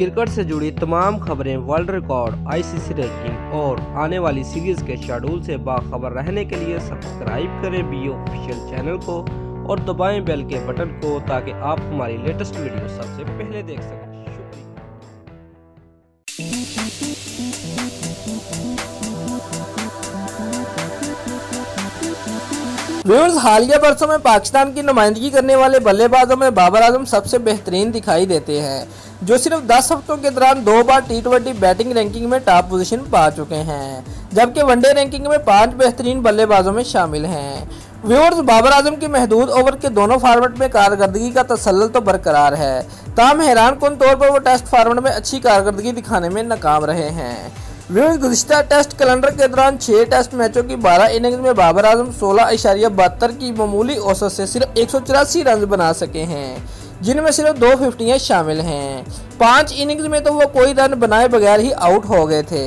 Cricket से जुड़ी तमाम खबरें, वर्ल्ड रिकॉर्ड, आईसीसी रैंकिंग और आने वाली सीरीज के शेड्यूल से बाखबर रहने के लिए सब्सक्राइब करें बी ऑफिशियल चैनल को और दबाएं बेल के बटन को ताकि आप हमारी लेटेस्ट वीडियो सबसे पहले देख सकें। व्यूअर्स, हालिया बरसों में पाकिस्तान की नुमाइंदगी करने वाले बल्लेबाजों में बाबर आजम सबसे बेहतरीन दिखाई देते हैं, जो सिर्फ 10 हफ्तों के दौरान 2 बार टी20 बैटिंग रैंकिंग में टॉप पोजीशन पा चुके हैं, जबकि वनडे रैंकिंग में 5 बेहतरीन बल्लेबाजों में शामिल हैं। व्यूअर्स, बाबर आजम की महदूद ओवर के दोनों फॉर्मेट में कारकर्दगी का तसल्सल तो बरकरार है, ताहम हैरानकुन तौर पर वो टेस्ट फॉर्मेट में अच्छी कारकर्दगी दिखाने में नाकाम रहे हैं। व्यूअर्स, गुज़िश्ता टेस्ट कैलेंडर के दौरान 6 टेस्ट मैचों की 12 इनिंग्स में बाबर आजम 16.72 की मामूली औसत से सिर्फ 184 रन बना सके हैं, जिनमें सिर्फ 2 फिफ्टियाँ शामिल हैं। 5 इनिंग्स में तो वो कोई रन बनाए बगैर ही आउट हो गए थे।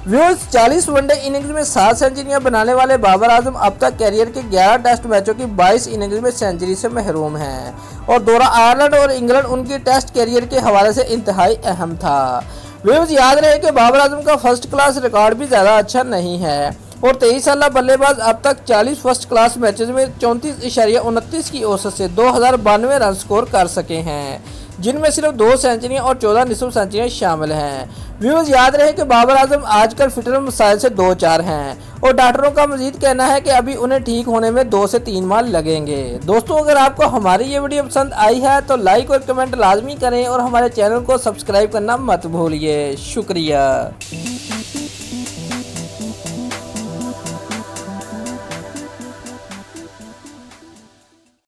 व्यूअर्स, 40 वनडे इनिंग्स में 7 सेंचुरियां बनाने वाले बाबर आजम अब तक कैरियर के 11 टेस्ट मैचों की 22 इनिंग्स में सेंचुरी से महरूम हैं और दौरा आयरलैंड और इंग्लैंड उनकी टेस्ट कैरियर के हवाले से इंतहाई अहम था। व्यूअर्स, याद रहे कि बाबर आजम का फर्स्ट क्लास रिकॉर्ड भी ज़्यादा अच्छा नहीं है और 23 साल बल्लेबाज अब तक 40 फर्स्ट क्लास मैचेस में 34.29 की औसत से 2092 रन स्कोर कर सके हैं, जिनमें सिर्फ 2 सेंचुरियां और 14 निसफ सेंचुरियां शामिल हैं। व्यूअर्स, याद रहे कि बाबर आजम आजकल फिटनेस मसाइल से 2-4 हैं और डॉक्टरों का मजीद कहना है कि अभी उन्हें ठीक होने में 2 से 3 माह लगेंगे। दोस्तों, अगर आपको हमारी ये वीडियो पसंद आई है तो लाइक और कमेंट लाजमी करें और हमारे चैनल को सब्सक्राइब करना मत भूलिए। शुक्रिया।